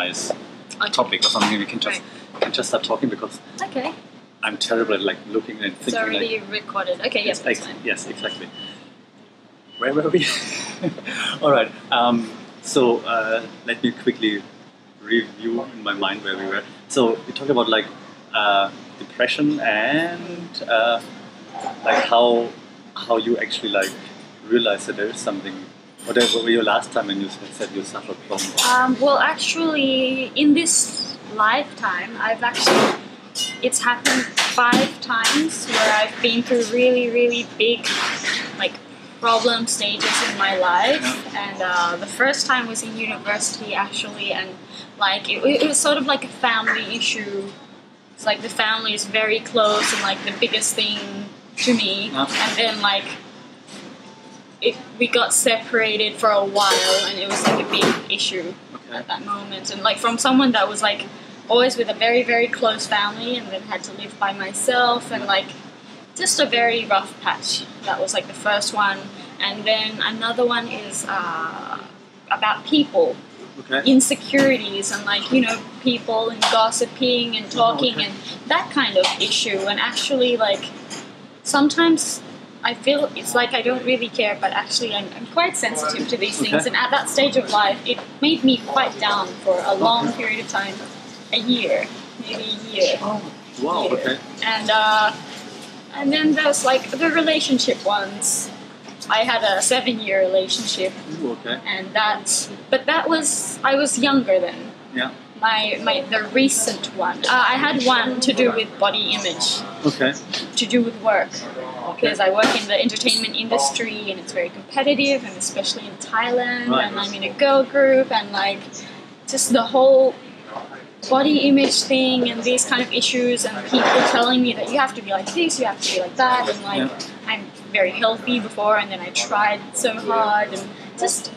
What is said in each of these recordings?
nice topic or something. We can just start talking because I'm terrible at like looking and thinking. It's already like, recorded. Okay, yes, that's fine. Yes, exactly. Where were we? All right. So let me quickly review in my mind where we were. So we talked about like depression and like how you actually like realize that there is something. What were your last time when you said you suffered from? Well, actually, in this lifetime, it's happened 5 times where I've been through really, really big, like, problem stages in my life. And the first time was in university, actually, and, like, it was sort of like a family issue. It's like the family is very close and, like, the biggest thing to me. And then, like, we got separated for a while, and it was like a big issue at that moment. And like from someone that was like always with a very, very close family, and then had to live by myself, and like just a very rough patch. That was like the first one. And then another one is about people, insecurities, and like, you know, people and gossiping and talking and that kind of issue. And actually, like, sometimes I feel it's like I don't really care, but actually I'm quite sensitive to these things. And at that stage of life, it made me quite down for a long period of time, a year, maybe a year. Oh, wow, year. And then there's like the relationship ones. I had a 7-year relationship. Ooh, and I was younger then. Yeah. The recent one. I had one to do with body image. To do with work. Because I work in the entertainment industry and it's very competitive, and especially in Thailand, and I'm in a girl group, and like just the whole body image thing and these kind of issues, and people telling me that you have to be like this, you have to be like that, and like I'm very healthy before, and then I tried so hard, and just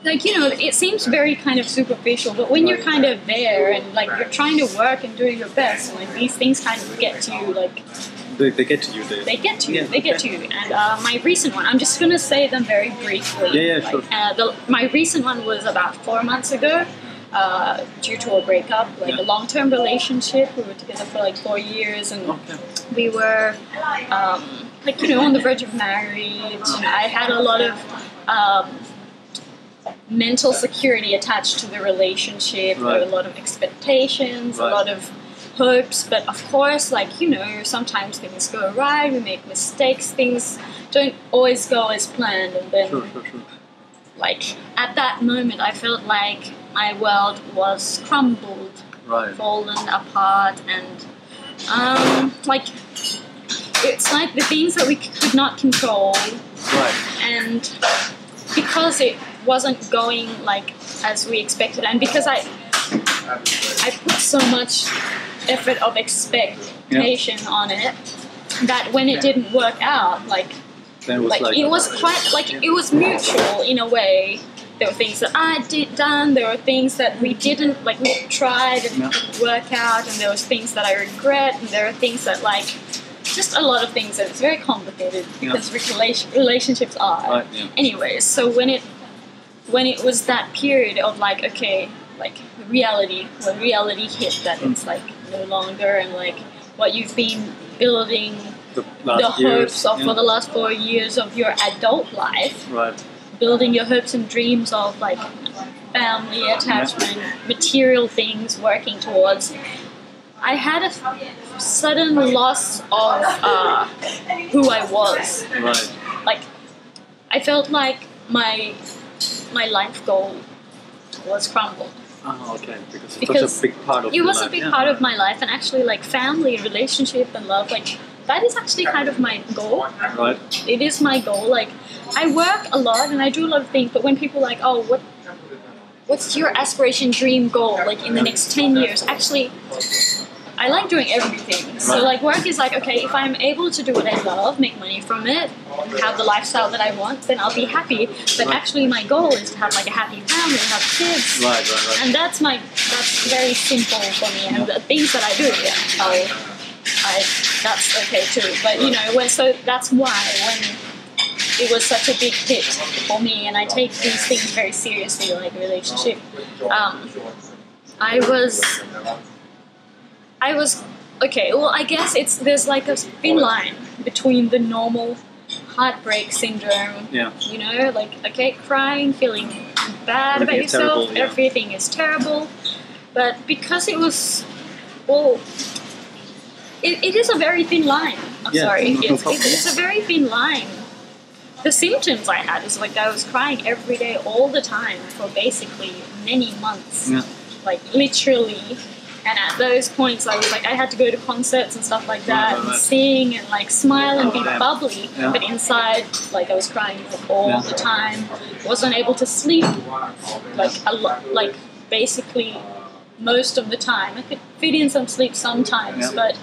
like, you know, it seems very kind of superficial, but when you're kind of there and like you're trying to work and do your best, and like these things kind of get to you, like they get to you. They get to you. And my recent one, I'm just gonna say them very briefly. Sure. My recent one was about 4 months ago, due to a breakup, like a long-term relationship. We were together for like 4 years, and we were like, you know, on the verge of marriage. And I had a lot of mental security attached to the relationship, a lot of expectations, a lot of hopes, but of course, like, you know, sometimes things go right, we make mistakes, things don't always go as planned, and then like at that moment I felt like my world was crumbled, fallen apart, and like it's like the things that we could not control, and because it wasn't going like as we expected, and because I put so much effort of expectation on it, that when it didn't work out, like it was quite like it was mutual in a way. There were things that I done, there were things that we didn't, like we tried and it didn't work out, and there was things that I regret, and there are things that like just a lot of things that it's very complicated because relationships are. Anyways, so when it was that period of like, okay, like when reality hit that it's like no longer, and like what you've been building the hopes of for the last 4 years of your adult life, building your hopes and dreams of like family, attachment, material things, working towards. I had a sudden loss of who I was. Like I felt like my life goal was crumbled. Because it's such a big part of it was a big part of my life, and actually like family, relationship, and love, like that is actually kind of my goal. It is my goal. Like I work a lot and I do a lot of things, but when people are like, oh, what's your aspiration, dream, goal, like in the next 10 years? Actually, I like doing everything. So like work is like, okay, if I'm able to do what I love, make money from it, have the lifestyle that I want, then I'll be happy. But actually my goal is to have like a happy family, have kids. And that's very simple for me. And the things that I do, that's okay too. But you know, so that's why when it was such a big hit for me, and I take these things very seriously, like relationship. I was okay. Well, I guess there's like a thin line between the normal heartbreak syndrome. Yeah. You know, like okay, crying, feeling bad about yourself, terrible, yeah. everything is terrible. But because it was, well, it is a very thin line. I'm sorry, it's a very thin line. The symptoms I had is like I was crying every day, all the time, for basically many months. Yeah. Like literally. And at those points, I was like, I had to go to concerts and stuff like that, and sing and like smile and be bubbly. Yeah. But inside, like I was crying like all the time. Wasn't able to sleep, like a lot, like basically most of the time. I could fit in some sleep sometimes, but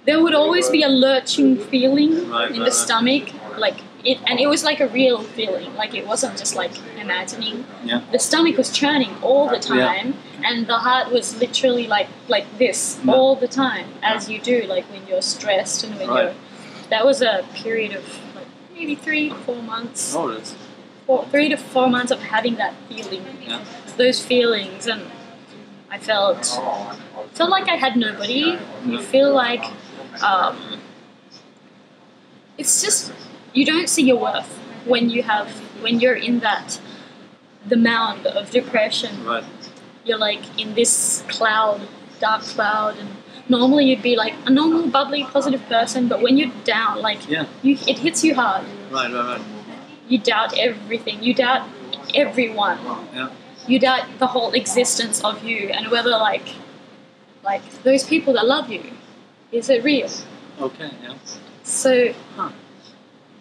there would always be a lurching feeling in the stomach, like it, and it was like a real feeling. Like it wasn't just like imagining. Yeah. The stomach was churning all the time. And the heart was literally like this all the time, as you do, like when you're stressed and when you're. That was a period of like maybe 3 to 4 months. Oh, that's 3 to 4 months of having that feeling, those feelings, and I felt like I had nobody. You feel like it's just you don't see your worth when you're in the mound of depression. right. You're like in this dark cloud, and normally you'd be like a normal, bubbly, positive person, but when you're down, like it hits you hard. Right. You doubt everything. You doubt everyone. Yeah. You doubt the whole existence of you, and whether like those people that love you, is it real? Okay. Yeah. So.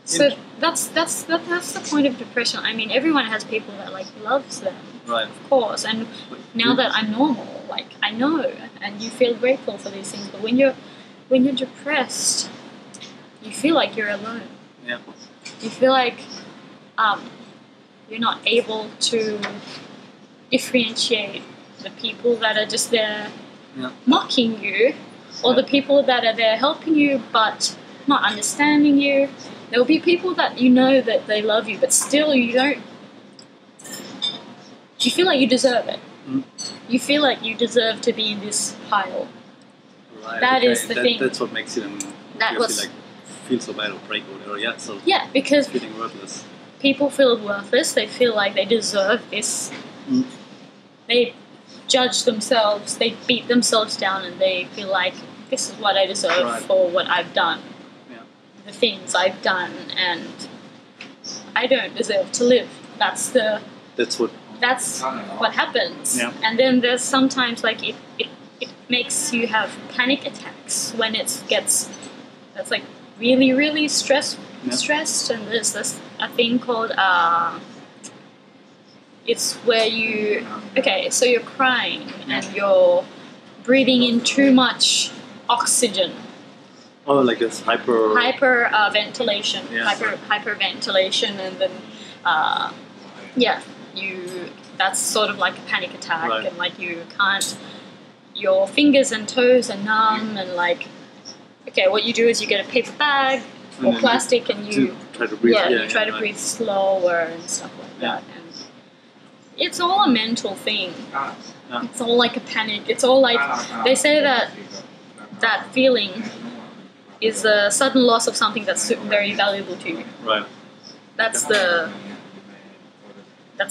So that's the point of depression. I mean, everyone has people that like loves them, of course. And now that I'm normal, like I know, and you feel grateful for these things. But when you're depressed, you feel like you're alone. Yeah. You feel like you're not able to differentiate the people that are just there mocking you, or the people that are there helping you but not understanding you. There will be people that you know that they love you, but still you don't. You feel like you deserve it. Mm. You feel like you deserve to be in this pile. Right. That is the thing. That's what makes you feel so bad or break or whatever. Yeah. So because feeling worthless. People feel worthless. They feel like they deserve this. Mm. They judge themselves. They beat themselves down, and they feel like this is what I deserve for what I've done. The things I've done, and I don't deserve to live. That's what happens. Yeah. And then there's sometimes like it makes you have panic attacks when that's like really, really stressed, and there's a thing called it's where so you're crying and you're breathing in too much oxygen. Oh, like this ventilation, hyperventilation, and then that's sort of like a panic attack, and like you can't, your fingers and toes are numb, and like what you do is you get a paper bag or plastic, and you try to breathe. You try to breathe slower and stuff like that, and it's all a mental thing. It's all like a panic. It's all like they say that feeling is a sudden loss of something that's very valuable to you. Right. That's a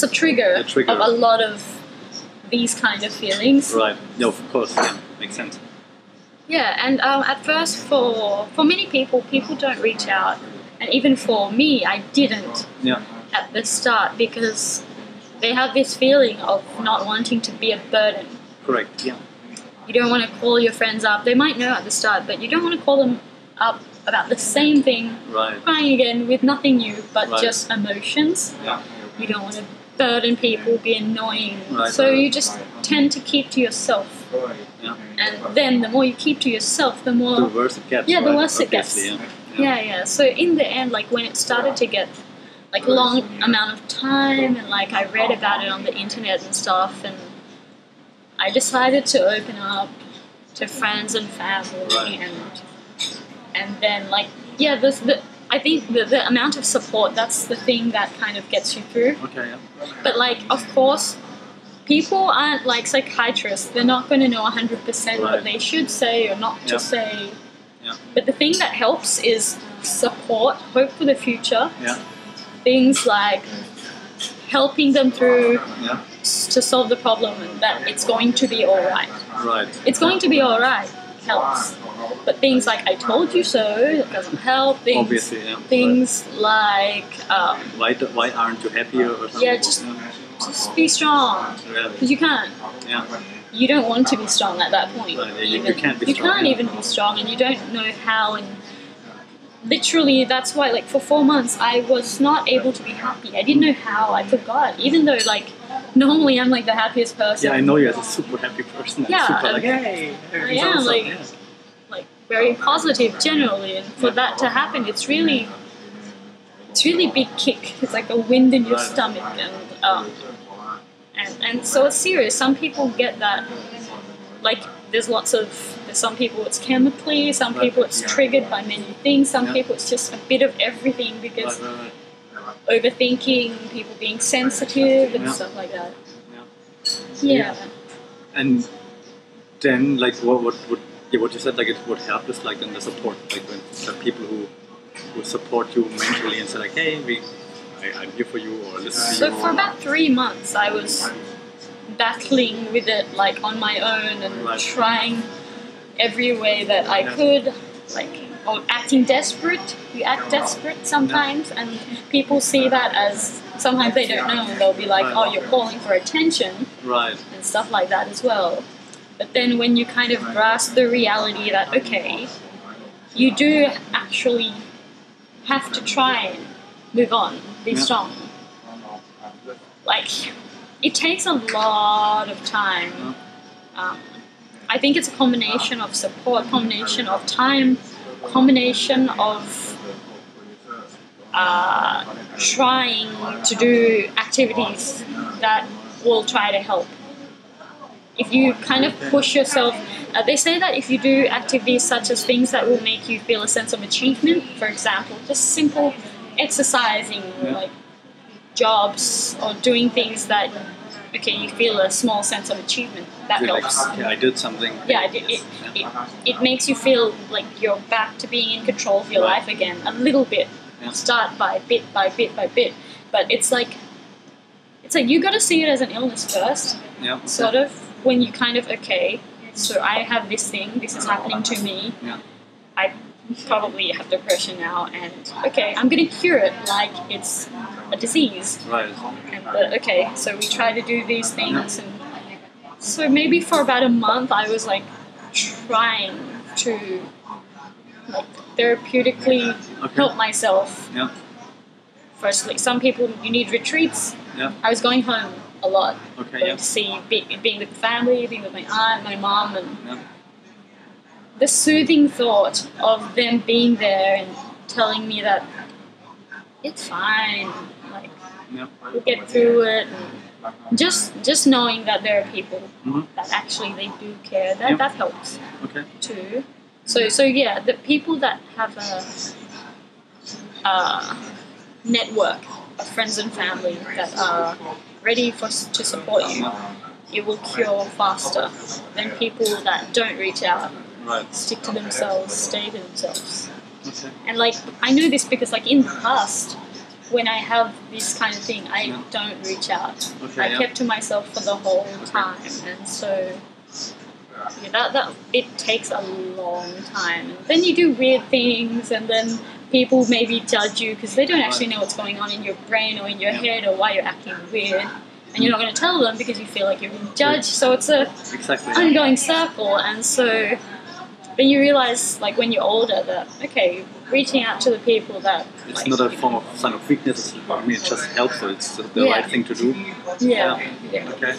trigger of a lot of these kind of feelings. Right. No, of course. Yeah, makes sense. Yeah, and at first, for many people don't reach out, and even for me, I didn't at the start, because they have this feeling of not wanting to be a burden. Correct. Yeah. You don't want to call your friends up. They might know at the start, but you don't want to call them up about the same thing, crying again with nothing new but just emotions. Yeah. You don't want to burden people, be annoying. So you just tend to keep to yourself. Yeah. And then the more you keep to yourself, the worse it gets. Yeah, the worse it gets. Yeah. So in the end, like when it started to get like long amount of time, and like I read about it on the internet and stuff, and I decided to open up to friends and family, and then like I think the amount of support, that's the thing that kind of gets you through. Okay. Yeah. But like, of course, people aren't like psychiatrists. They're not going to know 100% what they should say or not to say. Yeah. But the thing that helps is support, hope for the future. Yeah. Things like helping them through Yeah. to solve the problem and that it's going to be all right. Right. It's going to be all right helps. But things like I told you so doesn't help. Things, Obviously, yeah. Things like why aren't you happier or something? yeah, just be strong. Really? Because you can't. Yeah. You don't want to be strong at that point. Right, you can't be You strong. can't even be strong, and you don't know how. And literally, that's why, like, for 4 months, I was not able to be happy. I didn't know how. I forgot. Even though, like, normally I'm like the happiest person. Yeah, I know you as a super happy person. Yeah, Super like, hey, I am like very positive generally, and for that to happen, it's really big kick. It's like a wind in your stomach, and so it's serious. Some people get that. Like there's some people it's chemically, some people it's triggered by many things, some people it's just a bit of everything because overthinking, people being sensitive and stuff like that. Yeah. And then like what you said, like it would help is like in the support, like when the people who support you mentally and say like, hey, I'm here for you or listen to you. So for about 3 months I was battling with it like on my own and trying every way that I could, like or acting desperate. You act desperate sometimes and people see that as sometimes they don't know and they'll be like, oh, you're calling for attention and stuff like that as well. But then when you kind of grasp the reality that, okay, you do actually have to try and move on, be strong. Like, it takes a lot of time. I think it's a combination of support, combination of time, combination of trying to do activities that will try to help. If you kind of push yourself, they say that if you do activities such as things that will make you feel a sense of achievement, for example, just simple exercising, like jobs or doing things that, okay, you feel a small sense of achievement, that helps. Like, I did something. Yeah, it makes you feel like you're back to being in control of your life again, a little bit. Start by bit by bit by bit. But it's like you got to see it as an illness first. Yeah. Sort of when you kind of, okay, so I have this thing, this is happening to me. Yeah. I probably have depression now, and okay, I'm going to cure it like it's a disease. Right. And okay, so we try to do these things, and so maybe for about a month I was like trying to like therapeutically help myself. Yeah. Firstly, some people, you need retreats. Yeah. I was going home a lot. Okay. Going to see, being with family, being with my aunt, my mom, and the soothing thought of them being there and telling me that it's fine, like we'll get through it. And just knowing that there are people that actually they do care, that helps too. So yeah, the people that have a network of friends and family that are ready to support you, it will cure faster than people that don't reach out, stick to themselves, stay to themselves. Okay. And like I know this because like in the past, when I have this kind of thing, I don't reach out. I kept to myself for the whole time, and so that it takes a long time. And then you do weird things, and then people maybe judge you because they don't actually know what's going on in your brain or in your head or why you're acting weird, and you're not going to tell them because you feel like you're being judged. So it's a ongoing circle, and so then you realize, like when you're older, that okay, reaching out to the people that it's not a form of sign of weakness. I mean, it just helps. So it's the right thing to do. Yeah. Okay.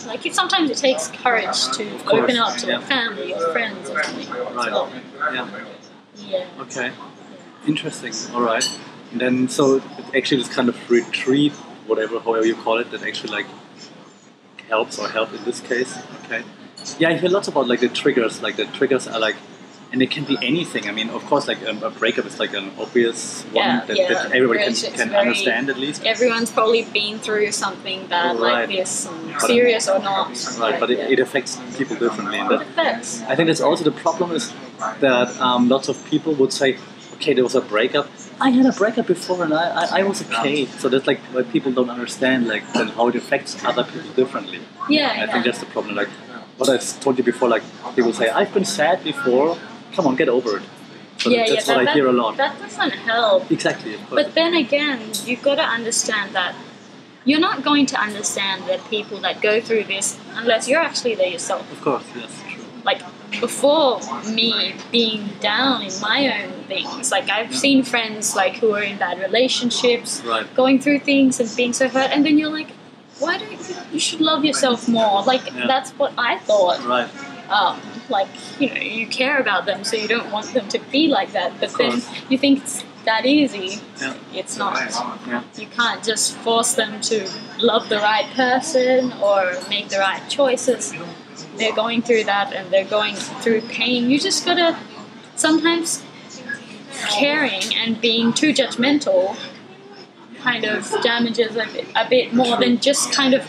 Like sometimes it takes courage to open up to like family or friends or something. Right. So, yeah. Okay. Interesting. All right. And then so it actually this kind of retreat, however you call it, that actually like helps or help in this case. Okay. Yeah, I hear lots about like the triggers. Like the triggers are like And it can be anything. I mean, of course, like a breakup is like an obvious one that everybody can understand at least. Everyone's probably been through something bad like this, serious or not. Right, but it affects people differently. And I think that's also the problem is that lots of people would say, okay, there was a breakup. I had a breakup before and I was okay. So that's like why people don't understand like then how it affects other people differently. I think that's the problem. Like what I told you before, like people say, I've been sad before. Come on, get over it. So that's what I hear a lot. That doesn't help. Exactly. But then again, you've got to understand that you're not going to understand the people that go through this unless you're actually there yourself. Of course, yes, true. Like before me being down in my own things, like I've seen friends like who are in bad relationships, going through things and being so hurt, and then you're like, why don't you should love yourself more? Like that's what I thought. Right. Like, you care about them, so you don't want them to be like that. But then you think it's that easy. It's not. You can't just force them to love the right person or make the right choices. They're going through that and they're going through pain. You just gotta, sometimes caring and being too judgmental kind of damages a bit more than just kind of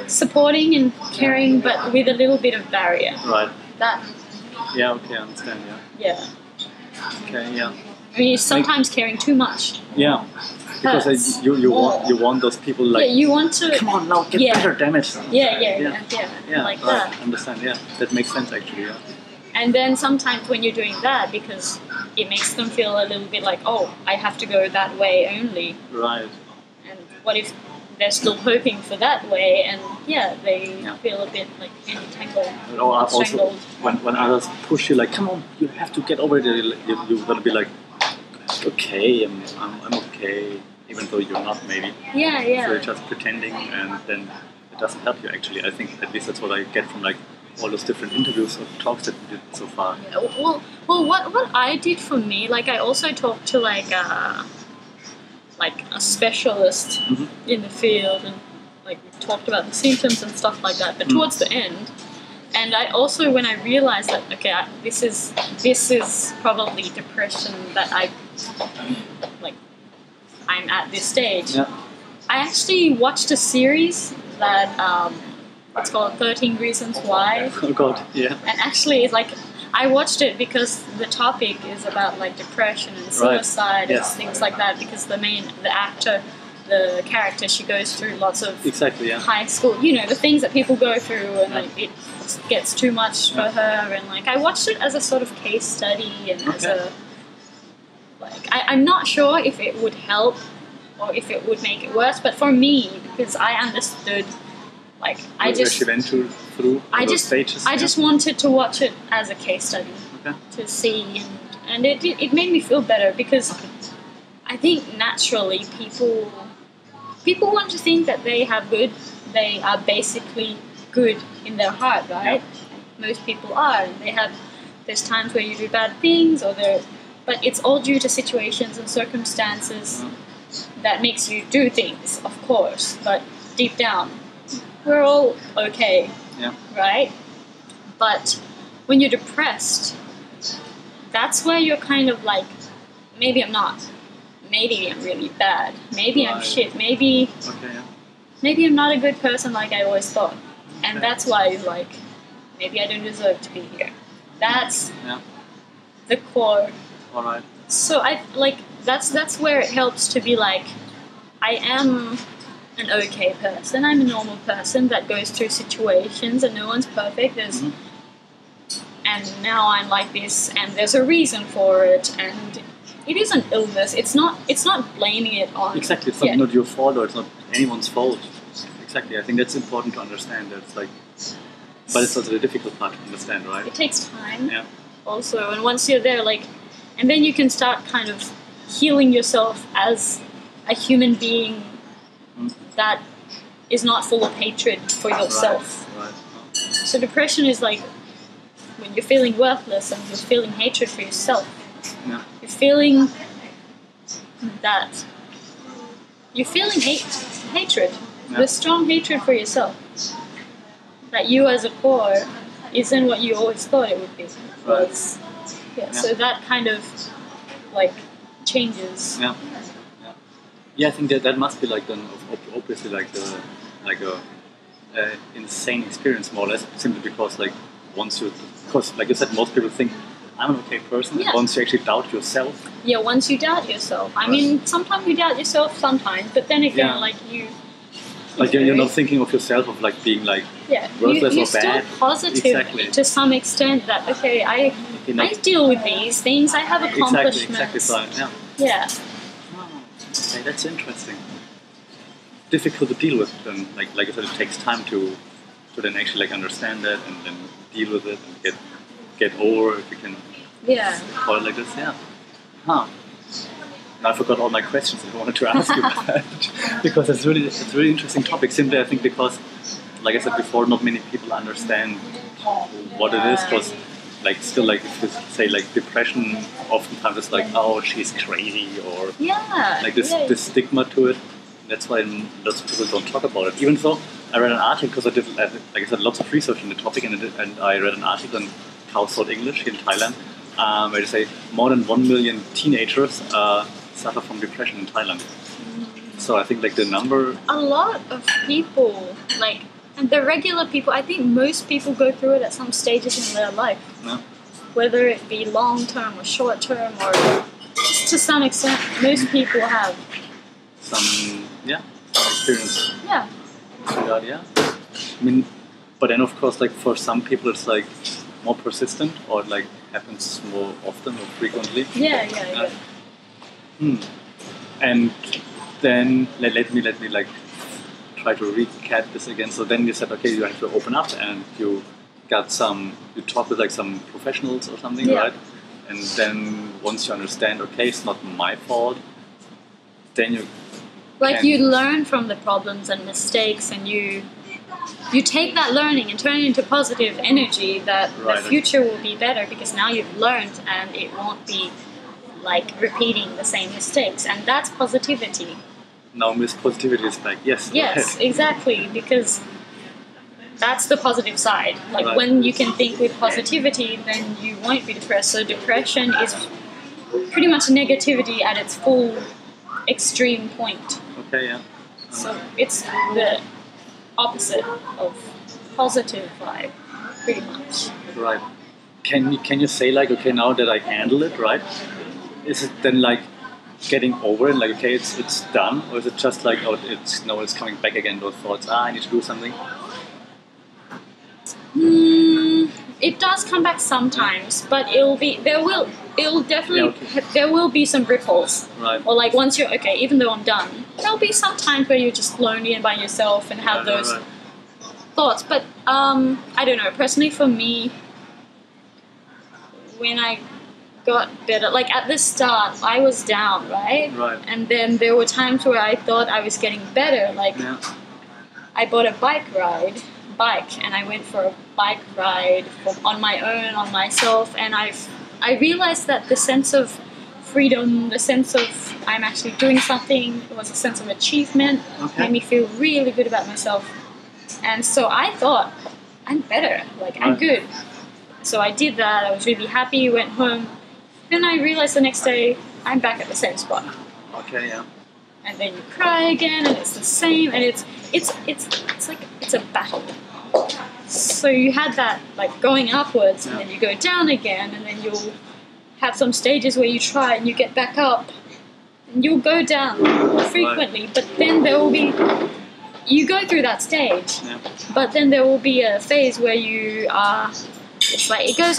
supporting and caring, but with a little bit of barrier. Right. That. Yeah. Okay. I understand. Yeah. Okay. Yeah. I mean, sometimes caring too much. Yeah. Because you want those people like. Yeah. You want to. Come on now, get better, damn it. Yeah. Like that. I understand. Yeah. That makes sense actually. Yeah. And then sometimes when you're doing that, because it makes them feel a little bit like, oh, I have to go that way only. Right. And what if they're still hoping for that way, and they feel a bit like entangled, also, when others push you, like, come on, you have to get over it, you're gonna be like, okay, I'm okay, even though you're not, maybe. Yeah. So you're just pretending, and then it doesn't help you. Actually, I think at least that's what I get from like all those different interviews or talks that we did so far. Yeah, well, what I did for me, like I also talked to like a specialist in the field, and like we talked about the symptoms and stuff like that. But towards the end, and I also, when I realized that this is probably depression that I'm at this stage. Yeah. I actually watched a series that it's called 13 Reasons Why. Oh God, yeah. And actually, it's like, I watched it because the topic is about like depression and suicide and things like that, because the character, she goes through lots of high school, the things that people go through, and like it gets too much for her, and like I watched it as a sort of case study and as a like I'm not sure if it would help or if it would make it worse, but for me, because I understood, like I just wanted to watch it as a case study to see, and it made me feel better, because I think naturally people want to think that they are basically good in their heart, right? Most people are, and there's times where you do bad things, but it's all due to situations and circumstances that makes you do things, of course, but deep down we're all okay, right? But when you're depressed, that's where you're kind of like, maybe I'm not, maybe I'm really bad, maybe I'm shit, maybe I'm not a good person like I always thought, and that's why like maybe I don't deserve to be here. That's the core. All right. So I like that's where it helps to be like, I am an okay person. I'm a normal person that goes through situations, and no one's perfect. And now I'm like this, and there's a reason for it, and it is an illness. It's not blaming it on. Exactly, it's not your fault, or it's not anyone's fault. Exactly, I think that's important to understand. That's like, but it's also the difficult part to understand, right? It takes time. Also, and once you're there, like, and then you can start kind of healing yourself as a human being that is not full of hatred for yourself. Right. So depression is like when you're feeling worthless and you're feeling hatred for yourself. You're feeling that. You're feeling hatred. The strong hatred for yourself. That you as a core isn't what you always thought it would be. So that kind of like changes. Yeah, I think that must be like obviously like a insane experience, more or less, simply because like because like you said, most people think I'm an okay person. Yeah. Once you actually doubt yourself. Yeah, once you doubt yourself. I mean, sometimes you doubt yourself, sometimes, but then again, like you're not thinking of yourself of like being like worthless you're or bad. Still positive to some extent that I deal with these things. I have accomplishments. Exactly. So, yeah. Okay, that's interesting. Difficult to deal with them. Like I said, it takes time to then actually like understand that and then deal with it and get over if you can call it like this. Yeah. Huh. Now I forgot all my questions that I wanted to ask you about because it's really interesting topic. Simply, I think because, like I said before, not many people understand what it is. Because, like, still, like if you say like depression, oftentimes it's like, oh, she's crazy, or like this stigma to it. That's why lots of people don't talk about it. Even though I read an article, because I did, like I said, lots of research on the topic, and I read an article in Household English in Thailand, where they say more than 1 million teenagers suffer from depression in Thailand. So I think like the number... A lot of people, like, and the regular people, I think most people go through it at some stages in their life. Yeah. Whether it be long term or short term or just to some extent, most people have some experience. Yeah. Yeah. I mean, but then of course, like for some people, it's like more persistent, or like happens more often or frequently. Yeah. And then let me like try to recap this again. So then you said, okay, you have to open up, and you talk with like some professionals or something, right? And then once you understand, okay, it's not my fault, then you learn from the problems and mistakes, and you take that learning and turn it into positive energy that the future will be better because now you've learned and it won't be like repeating the same mistakes, and that's positivity. Now Miss Positivity is like, yes, exactly, because that's the positive side. Like when you can think with positivity, then you won't be depressed. So depression is pretty much negativity at its full extreme point. Okay, yeah. So it's the opposite of positive vibe, pretty much. Right. Can you say like, okay, now that I handle it, right? Is it then like getting over it, like okay, it's done, or is it just like it's coming back again? Those thoughts, I need to do something. It does come back sometimes, but there will be some ripples. Right. Or like once you're okay, even though I'm done, there'll be some times where you're just lonely and by yourself and have those thoughts. But I don't know. Personally, for me, when I got better, like at the start, I was down, right? Right. And then there were times where I thought I was getting better. Like I bought a bike, and I went for a bike ride on my own, on myself, and I realized that the sense of freedom, the sense of I'm actually doing something, it was a sense of achievement, made me feel really good about myself. And so I thought, I'm better, like I'm good. So I did that, I was really happy, went home. Then I realized the next day, I'm back at the same spot. Okay, yeah. And then you cry again, and it's the same, and it's like it's a battle. So you had that like going upwards, and then you go down again, and then you'll have some stages where you try and you get back up, and you'll go down frequently. But then you go through that stage, but then there will be a phase where you are. It's like it goes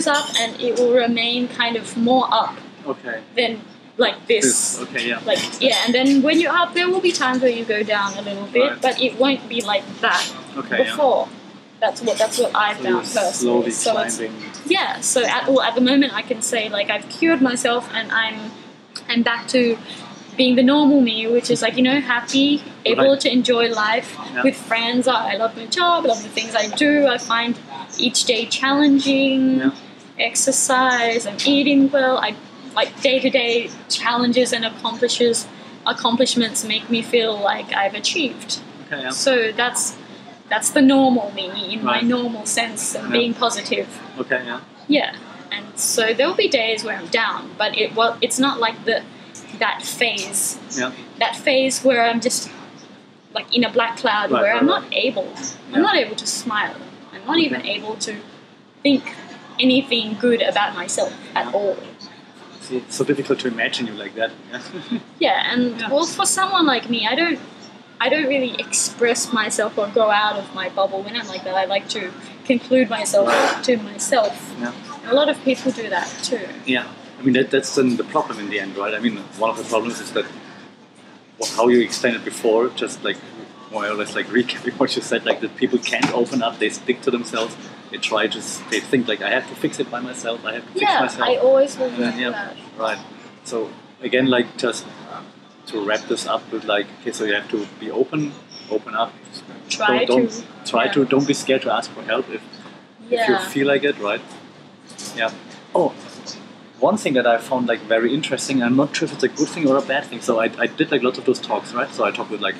up, and it will remain kind of more up. Okay. Than like this. Okay, yeah. Like and then when you're up, there will be times where you go down a little bit, but it won't be like that before. That's what I've found personally. Slowly climbing. So at the moment, I can say like I've cured myself, and I'm back to being the normal me, which is like happy, able to enjoy life with friends. I love my job, I love the things I do. I find each day challenging. Exercise, I'm eating well. I like day-to-day challenges and accomplishments make me feel like I've achieved. Okay, yeah. So that's the normal me in my normal sense of being positive. Okay, yeah. Yeah, And so there'll be days where I'm down, but it's not like that phase. Yeah. That phase where I'm just like in a black cloud, where I'm not able to smile. I'm not even able to think anything good about myself at all. It's so difficult to imagine you like that. Yeah, well, for someone like me, I don't really express myself or go out of my bubble when I'm like that. I like to conclude myself to myself. Yeah. And a lot of people do that too. Yeah, I mean that's then the problem in the end, right? I mean, one of the problems is that how you explained it before, just like more or less like recapping what you said, like that people can't open up, they stick to themselves, they think like I have to fix it by myself, I have to fix myself. I always will do that. Right. So again, like just to wrap this up with like, okay, so you have to be open up. Don't be scared to ask for help if you feel like it, right? Yeah. Oh, one thing that I found like very interesting, I'm not sure if it's a good thing or a bad thing. So I did like lots of those talks, right? So I talked with like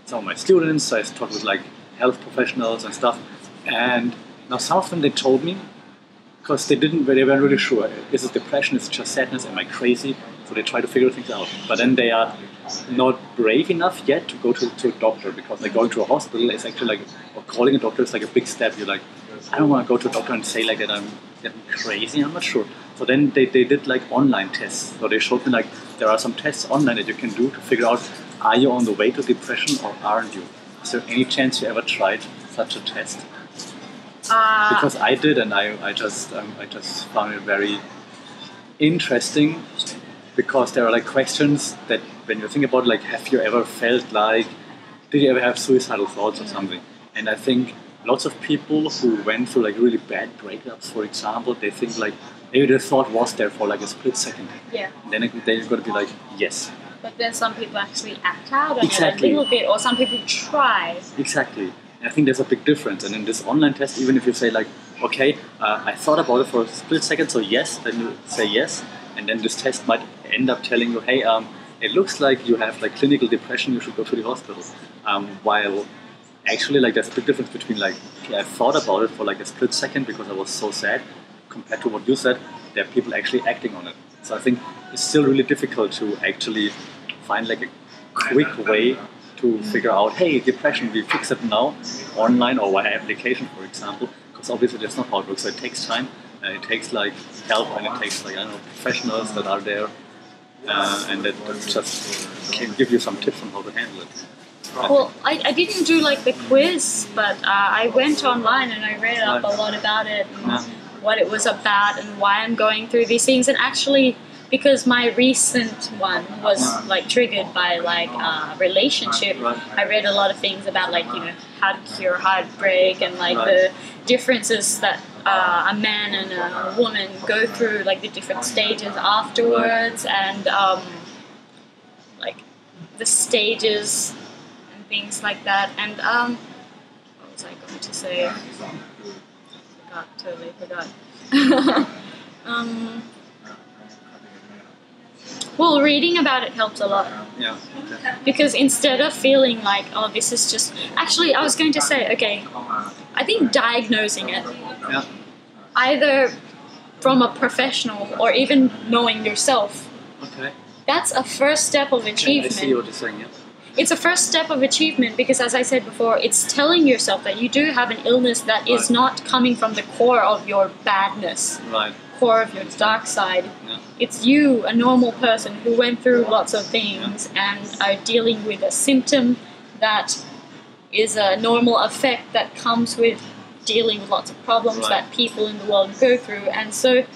some of my students, I talked with like health professionals and stuff. And now some of them, they told me, because they weren't really sure, is it depression, is it just sadness, am I crazy? So they try to figure things out. But then they are not brave enough yet to go to a doctor, because like going to a hospital is actually like, or calling a doctor is like a big step. You're like, I don't want to go to a doctor and say like that I'm crazy, I'm not sure. So then they did like online tests. So they showed me like there are some tests online that you can do to figure out, are you on the way to depression or aren't you? Is there any chance you ever tried such a test? Because I did, and I just found it very interesting, because there are like questions that when you think about like, have you ever felt like, did you ever have suicidal thoughts or something? And I think lots of people who went through like really bad breakups, for example, they think like maybe the thought was there for like a split second. Yeah. And then they've got to be like, yes. But then some people actually act out on it a little bit, or some people try. Exactly. And I think there's a big difference. And in this online test, even if you say like, okay, I thought about it for a split second, so yes, then you say yes. And then this test might end up telling you, hey, it looks like you have like clinical depression, you should go to the hospital. While actually like there's a big difference between like, okay, I thought about it for like a split second because I was so sad, compared to what you said, there are people actually acting on it. So I think it's still really difficult to actually find like a quick way to figure out, hey, depression, we fix it now, online or via application, for example, because obviously that's not how it works. So it takes time, and it takes like help, and it takes like, I don't know, professionals that are there, and that just can give you some tips on how to handle it. Well, I didn't do like the quiz, but I went online and I read up a lot about it and what it was about and why I'm going through these things. And actually, because my recent one was like triggered by like a relationship, I read a lot of things about like, you know, how to cure heartbreak and like the differences that a man and a woman go through, like the different stages afterwards, and like the stages and things like that. And what was I going to say? Totally forgot. Well, reading about it helps a lot. Yeah. Okay. Because instead of feeling like, oh, this is just... Actually, I was going to say, okay, I think diagnosing it, either from a professional or even knowing yourself, that's a first step of achievement. I see what you're saying, yeah. It's a first step of achievement because, as I said before, it's telling yourself that you do have an illness that is not coming from the core of your badness, core of your dark side. Yeah. It's you, a normal person who went through lots of things and are dealing with a symptom that is a normal effect that comes with dealing with lots of problems that people in the world go through. And so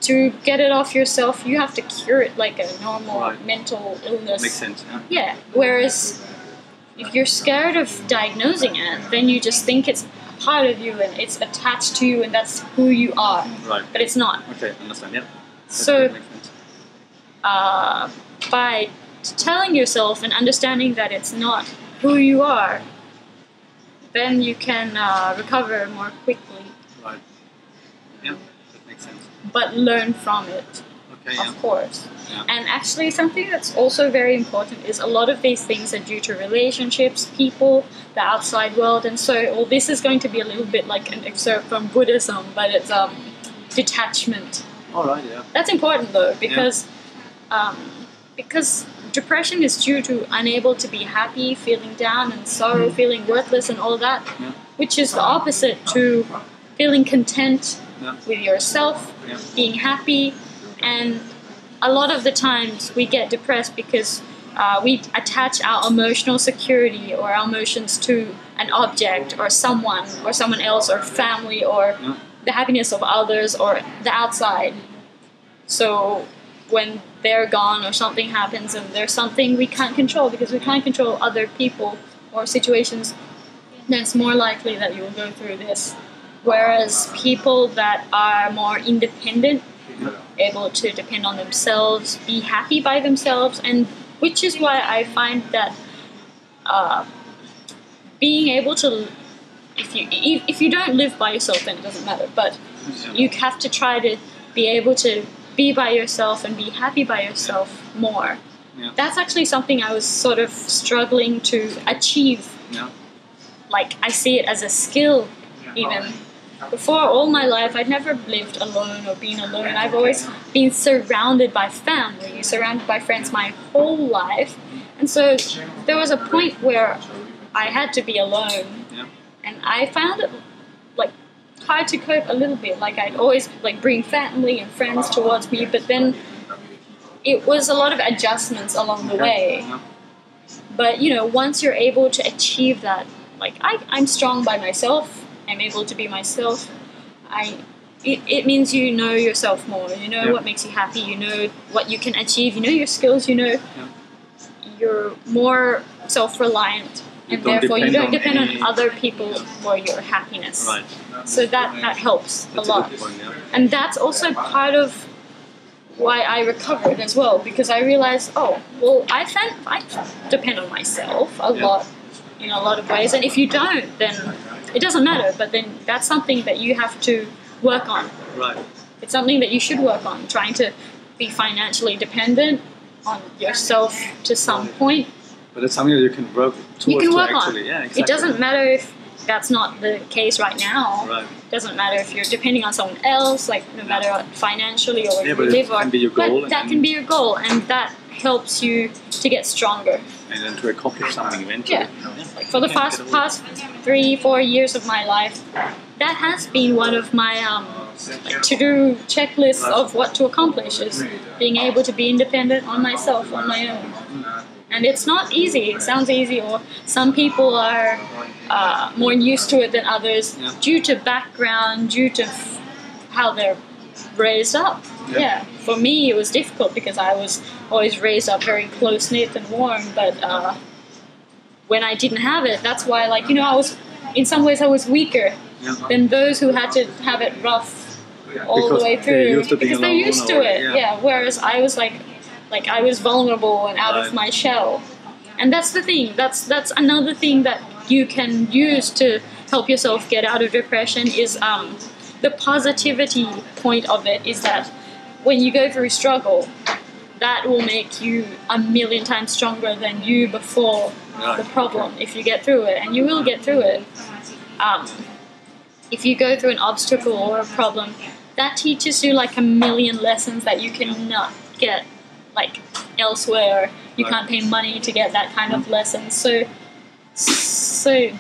to get it off yourself, you have to cure it like a normal mental illness. Makes sense, Yeah, whereas if you're scared of diagnosing it, then you just think it's a part of you and it's attached to you and that's who you are. Right. But it's not. Okay, understand, yeah. So, by telling yourself and understanding that it's not who you are, then you can recover more quickly. Right. Yeah, that makes sense. But learn from it, of course. Yeah. And actually something that's also very important is a lot of these things are due to relationships, people, the outside world. And so, well, this is going to be a little bit like an excerpt from Buddhism, but it's detachment. All right, yeah. That's important though, because depression is due to unable to be happy, feeling down and sorrow, feeling worthless and all that, which is the opposite to feeling content with yourself, being happy. And a lot of the times we get depressed because we attach our emotional security or our emotions to an object or someone else or family or the happiness of others or the outside. So when they're gone or something happens and there's something we can't control because we can't control other people or situations, then it's more likely that you will go through this. Whereas people that are more independent, able to depend on themselves, be happy by themselves, and which is why I find that being able to, if you don't live by yourself, then it doesn't matter. But you have to try to be able to be by yourself and be happy by yourself more. Yeah. That's actually something I was sort of struggling to achieve. Yeah. Like, I see it as a skill, even. Before, all my life, I'd never lived alone or been alone. I've always been surrounded by family, surrounded by friends my whole life. And so there was a point where I had to be alone. Yeah. And I found it, like, hard to cope a little bit. Like, I'd always, like, bring family and friends towards me, but then it was a lot of adjustments along the way. But, you know, once you're able to achieve that, like, I'm strong by myself. I'm able to be myself. It means you know yourself more. You know what makes you happy. You know what you can achieve. You know your skills. You know you're more self-reliant, and therefore you don't depend on other people for your happiness. Right. So that helps a lot. And that's also part of why I recovered as well, because I realized, I depend on myself a lot in a lot of ways, and if you don't, then it doesn't matter, but then that's something that you have to work on. Right. It's something that you should work on, trying to be financially dependent on yourself to some point. But it's something that you can work towards. You can work on. Yeah, exactly. It doesn't matter if that's not the case right now. Right. It doesn't matter if you're depending on someone else, like no matter what, financially or where you live. Can be your goal. But that can be your goal, and that helps you to get stronger. And then to accomplish something eventually. Yeah. Like for the past 3-4 years of my life, that has been one of my to-do checklists of what to accomplish, is being able to be independent on myself, on my own. And it's not easy. It sounds easy, or some people are more used to it than others due to background, due to how they're raised up. Yeah. For me, it was difficult because I was always raised up very close-knit and warm, but when I didn't have it, that's why, like, you know, I was, in some ways I was weaker than those who had to have it rough all the way through, because they're used to it. Yeah. Whereas I was like I was vulnerable and out of my shell. And that's the thing. That's another thing that you can use to help yourself get out of depression is the positivity point of it is that when you go through struggle, that will make you 1,000,000 times stronger than you before the problem, if you get through it. And you will get through it. If you go through an obstacle or a problem, that teaches you like 1,000,000 lessons that you cannot get like elsewhere. You can't pay money to get that kind of lesson. So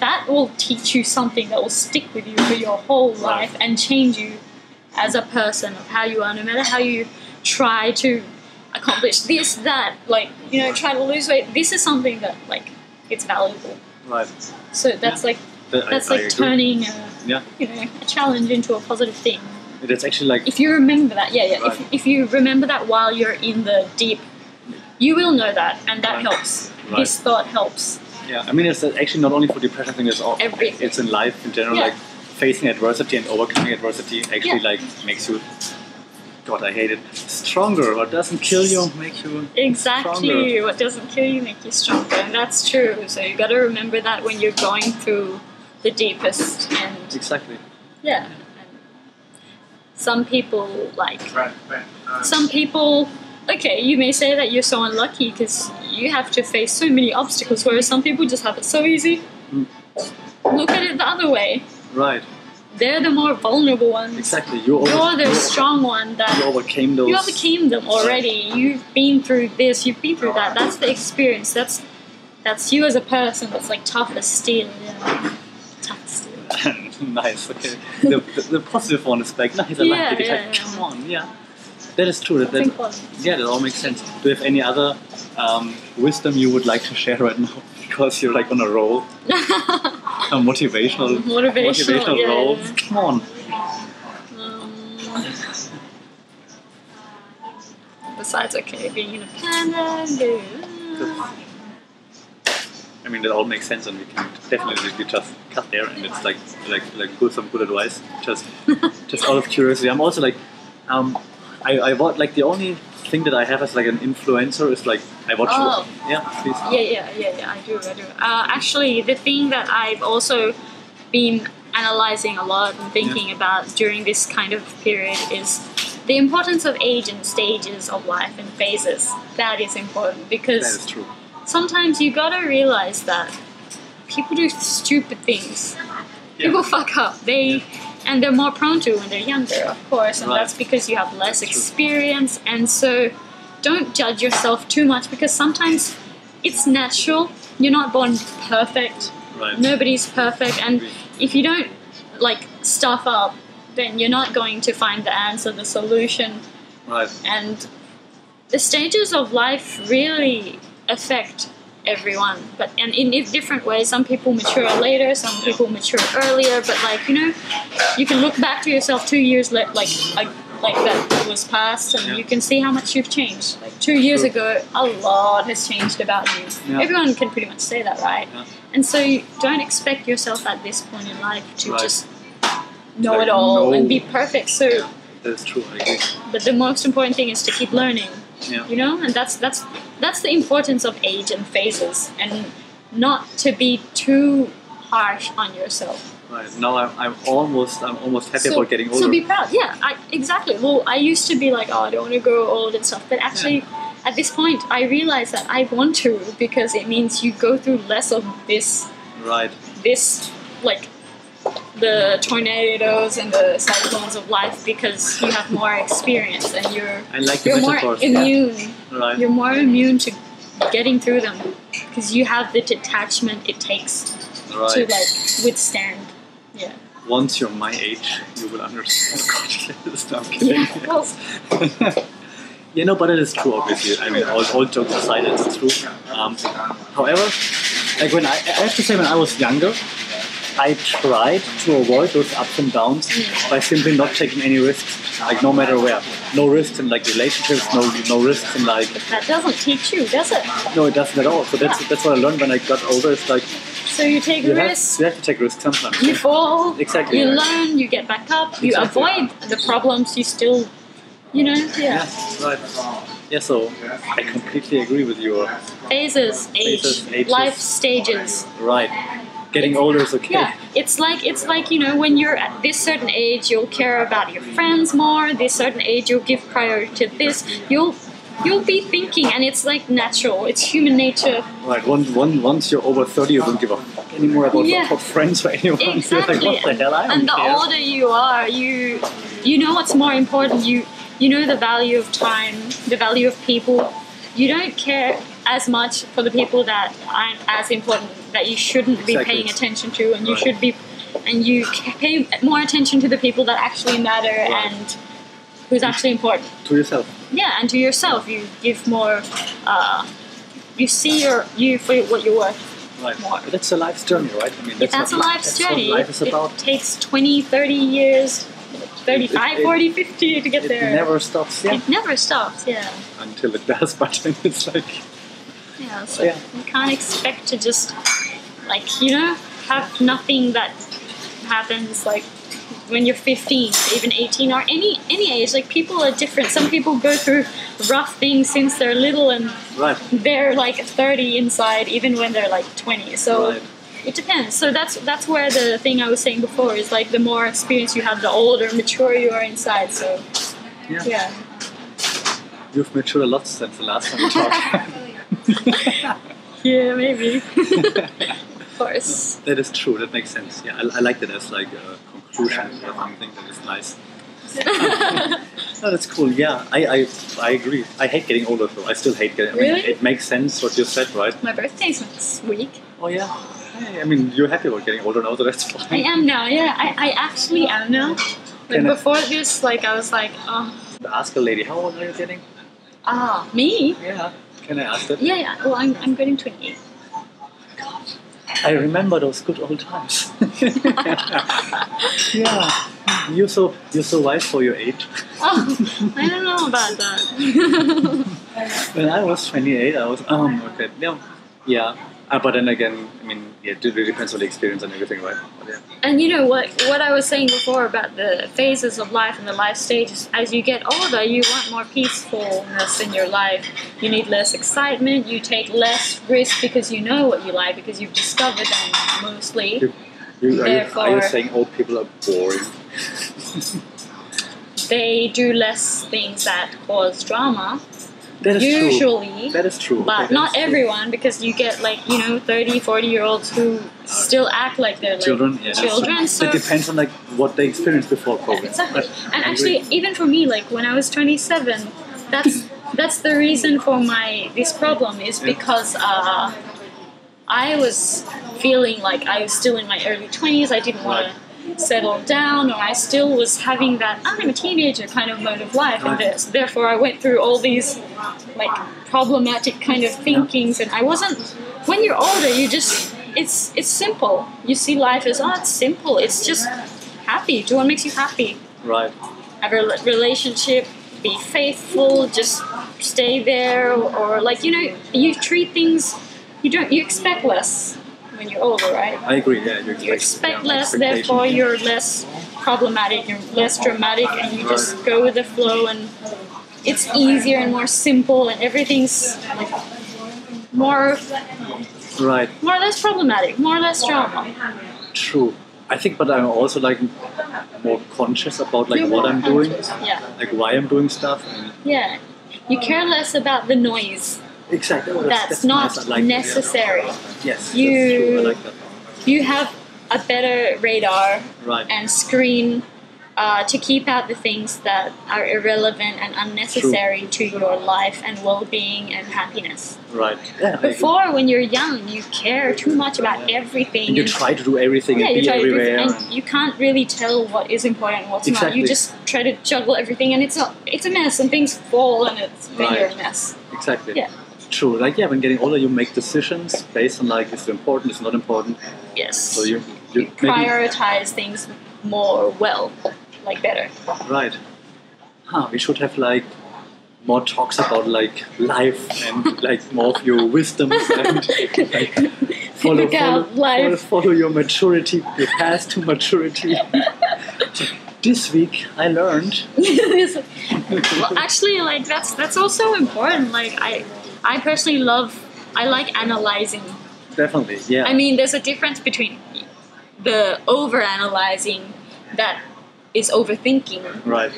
that will teach you something that will stick with you for your whole life and change you as a person, of how you are, no matter how you try to accomplish this, that, like, you know, try to lose weight. This is something that, like, it's valuable. Right. So that's turning a challenge into a positive thing. That's actually like, if you remember that, right. If you remember that while you're in the deep, you will know that, and that helps. Right. This thought helps. Yeah, I mean, it's actually not only for depression. I think it's all. Everything. It's in life in general. Like facing adversity and overcoming adversity actually like makes you. God, I hate it. Stronger. What doesn't kill you make you stronger. What doesn't kill you make you stronger, and that's true. So you got to remember that when you're going through the deepest. And exactly. Yeah. Some people okay, you may say that you're so unlucky because you have to face so many obstacles, whereas some people just have it so easy. Look at it the other way. Right. they're the more vulnerable ones. Exactly. You're the strong one that you overcame those. You overcame them already. You've been through this. You've been through that. That's the experience. That's you as a person. That's like tough as steel. Yeah. Tough as steel. Nice. Okay. The positive one is like nice. I like it. Come on. Yeah. That is true. That all makes sense. Do you have any other wisdom you would like to share right now? Because you're like on a roll. A motivational roll. Yeah. Come on. Besides, being independent. I mean, that all makes sense, and we can definitely just cut there. And it's like some good advice. Just out of curiosity, I'm also like, I watch like the only thing that I have as like an influencer is like I watch. Yeah, please. Yeah. I do. Actually, the thing that I've also been analyzing a lot and thinking about during this kind of period is the importance of age and stages of life and phases. That is important because that is true. Sometimes you gotta realize that people do stupid things. People fuck up. And they're more prone to when they're younger, of course, and that's because you have less experience. And so don't judge yourself too much because sometimes it's natural. You're not born perfect. Right. Nobody's perfect. And if you don't stuff up, then you're not going to find the answer, the solution. Right. And the stages of life really affect everyone, and in different ways. Some people mature later, some people mature earlier, but you can look back to yourself 2 years like that was past, and you can see how much you've changed. Like 2 years ago, a lot has changed about you. Everyone can pretty much say that, right? And so you don't expect yourself at this point in life to just know it all and be perfect. So that's true, I agree. But the most important thing is to keep learning. And that's the importance of age and phases, and not to be too harsh on yourself. Right. Now I'm almost happy about getting older. So be proud. Yeah, exactly. Well, I used to be like, I don't want to grow old and stuff, but actually, at this point, I realize that I want to, because it means you go through less of this. Right. This the tornadoes and the cyclones of life, because you have more experience and you're more immune. Right. You're more immune to getting through them because you have the detachment it takes to withstand. Yeah. Once you're my age, you will understand. I'm kidding. Yeah, but it is true. Obviously, I mean, all jokes aside, it's true. However, like I have to say, when I was younger, I tried to avoid those ups and downs by simply not taking any risks, like no matter where. No risks in relationships, no risks in But that doesn't teach you, does it? No, it doesn't at all. So that's what I learned when I got older. It's like so you take risks. You have to take risks sometimes. You fall. Exactly. You learn. You get back up. You avoid the problems. You still, Yeah, right. Yeah, so I completely agree with your phases, ages, life stages. Right. Getting older is okay. Yeah, it's like when you're at this certain age, you'll care about your friends more. This certain age, you'll give priority to this. You'll be thinking, and it's like natural. It's human nature. Right. Once you're over 30, you don't give a fuck anymore about friends or anyone. Exactly. You're like, what the hell? I don't care. The older you are, you know what's more important. You know the value of time, the value of people. You don't care as much for the people that aren't as important, that you shouldn't be paying attention to, and you should be, and you pay more attention to the people that actually matter and who's actually important. To yourself. Yeah, and to yourself, you give more. You see you for what you're worth. Right. More. But that's a life's journey, right? I mean, that's a life's journey. What life is about. It takes 20, 30 years. 35, 40, 50 to get there. It never stops, yeah. It never stops, yeah. Until it does, but then it's like... Yeah, so you can't expect to just, have nothing that happens, when you're 15, even 18, or any age. People are different. Some people go through rough things since they're little, and they're 30 inside, even when they're 20. So... Right. It depends. So that's where the thing I was saying before is the more experience you have, the older, mature you are inside. So yeah. You've matured a lot since the last time we talked. Yeah, maybe. Of course. That is true. That makes sense. Yeah, I like that as a conclusion or something that is nice. No, that's cool. Yeah, I agree. I hate getting older though. I still hate getting. Really? It makes sense what you said, right? My birthday's next week. Oh yeah. Hey, I mean, you're happy about getting older now, so that's fine. I am now. Yeah, I actually am now. Like before this, like I was like, oh. Ask a lady, how old are you getting? Me? Yeah. Can I ask that? Yeah. Well, I'm getting 28. I remember those good old times. Yeah. You're so wise for your age. Oh, I don't know about that. When I was 28, I was okay. Yeah. But then again, I mean, it really depends on the experience and everything, right? But, yeah. And you know what I was saying before about the phases of life and the life stages. As you get older, you want more peacefulness in your life. You need less excitement. You take less risk because you know what you like, because you've discovered them mostly. Are you saying old people are boring? They do less things that cause drama. That is usually true. That is true. But not everyone, because you get 30, 40-year-olds who still act like they're children. So it depends on what they experienced before COVID. Exactly. And actually, even for me, when I was 27, that's the reason for this problem is because I was feeling like I was still in my early 20s. I didn't want to settle down, or I still was having that I'm a teenager kind of mode of life, and therefore I went through all these problematic kind of thinkings, and I wasn't. When you're older, you just it's simple. You see life as it's simple. It's just happy. Do what makes you happy. Right. Have a relationship. Be faithful. Just stay there, or you treat things. You expect less when you're older, right? I agree, yeah. You expect less, therefore you're less problematic, you're less dramatic, and you just go with the flow, and it's easier and more simple, and everything's more or less problematic, more or less drama. True. I think, but I'm also more conscious about what I'm doing, why I'm doing stuff. Yeah, you care less about the noise. Exactly. That's not nice. necessary. Yes, that's true. I like that. You have a better radar and screen to keep out the things that are irrelevant and unnecessary to your life and well-being and happiness. Right. Yeah, before, when you're young, you care too much about everything. And you try to do everything and be everywhere. And you can't really tell what is important and what's not. You just try to juggle everything, and it's a mess, and things fall, and then you're a mess. Exactly. Yeah. True. When getting older, you make decisions based on is it important, is it not important. Yes. So you prioritize things more better. Right. We should have more talks about life and more of your wisdoms and follow your maturity, your path to maturity. This week I learned. Well, actually, that's also important. I personally like analyzing. Definitely, yeah. I mean, there's a difference between the over-analyzing that is overthinking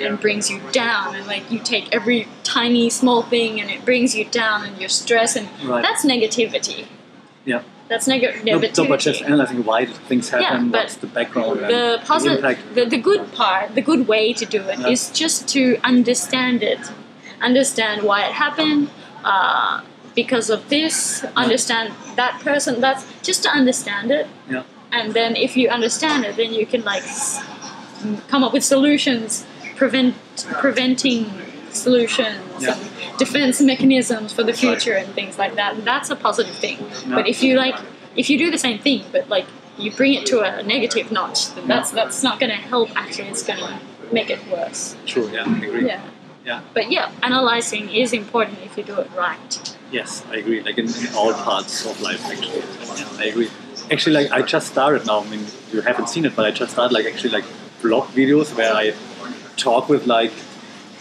and brings you down, and you take every tiny small thing and it brings you down and you're stressed, and that's negativity. Yeah. That's negativity. No, but just analyzing why things happen, what's the background, the positive, the good part, the good way to do it is just to understand it, understand why it happened, because of this, understand that person. That's just to understand it. Yeah. And then if you understand it, then you can come up with solutions, preventing solutions, and defense mechanisms for the future and things like that. And that's a positive thing. Yeah. But if you do the same thing, but you bring it to a negative notch, then that's not going to help. Actually, it's going to make it worse. True. Yeah, I agree. Yeah. But analyzing is important if you do it right. Yes, I agree. In all parts of life, actually. Yeah, I agree. Actually, I just started now. I mean, you haven't seen it, but I just started vlog videos where I talk with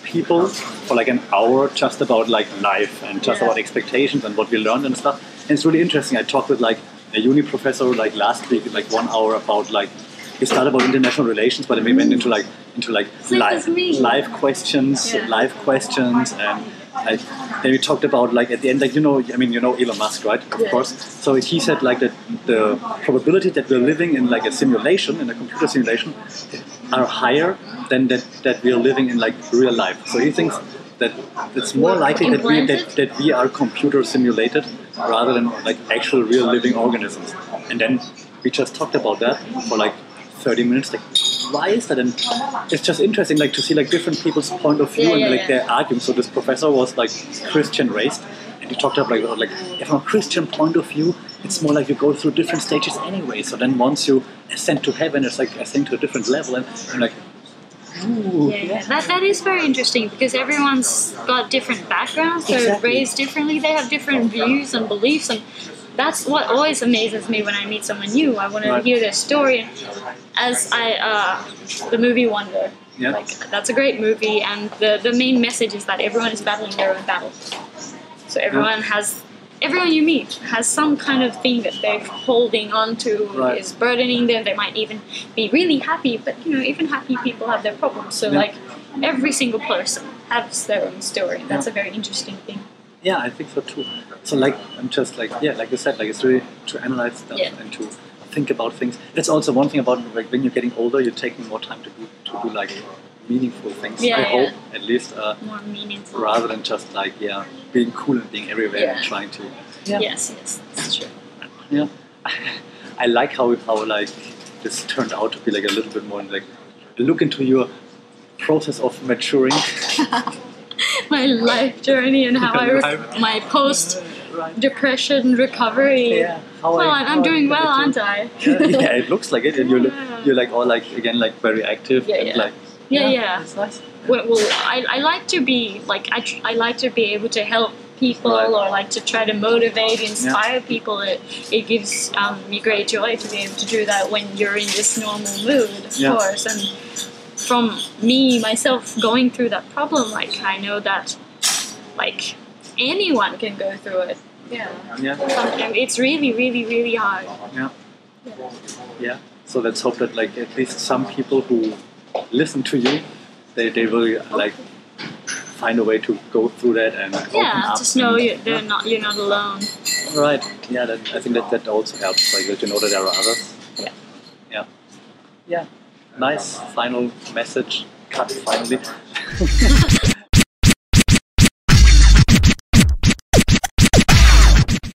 people for an hour just about life and just about expectations and what we learned and stuff. And it's really interesting. I talked with a uni professor last week 1 hour about we started about international relations, but then we went into life questions, and then we talked about like at the end, like Elon Musk, right? Of course. So he said like that the probability that we're living in like a simulation, in a computer simulation, are higher than that we are living in like real life. So he thinks that it's more likely that we are computer simulated rather than like actual real living organisms. And then we just talked about that for like 30 minutes. Like, why is that? And it's just interesting, like to see like different people's point of view and like their arguments. So this professor was like Christian raised, and he talked about like from a Christian point of view, it's more like you go through different stages anyway. So then once you ascend to heaven, it's like ascend to a different level, and I'm like. Ooh, that is very interesting because everyone's got different backgrounds, they're raised differently, they have different views and beliefs, and that's what always amazes me when I meet someone new. I want to hear their story. As the movie Wonder, like that's a great movie, and the main message is that everyone is battling their own battle. So everyone you meet has some kind of thing that they're holding on to, is burdening them. They might even be really happy, but even happy people have their problems. So like every single person has their own story. That's a very interesting thing. Yeah, I think so too. So like I'm just like like you said, like it's really to analyze stuff and to think about things. That's also one thing about like when you're getting older, you're taking more time to do like meaningful things. I hope at least more meaningful rather than just like being cool and being everywhere and trying to. Yes, that's true. Yeah, I like how like this turned out to be like a little bit more like a look into your process of maturing. My life journey and how my post depression recovery. I'm doing well, aren't I? It looks like it, and you're like all like again like very active. And, like, it's nice. Well, I like to be like I like to be able to help people or like to try to motivate, inspire people. It gives me great joy to be able to do that when you're in this normal mood, of course. And from me myself going through that problem, like I know that like anyone can go through it. It's really, really, really hard. So let's hope that like at least some people who listen to you, they will like find a way to go through that and open up. Just know you're not alone. Right. I think that also helps, like that you know that there are others. Yeah. Nice final message. Cut finally.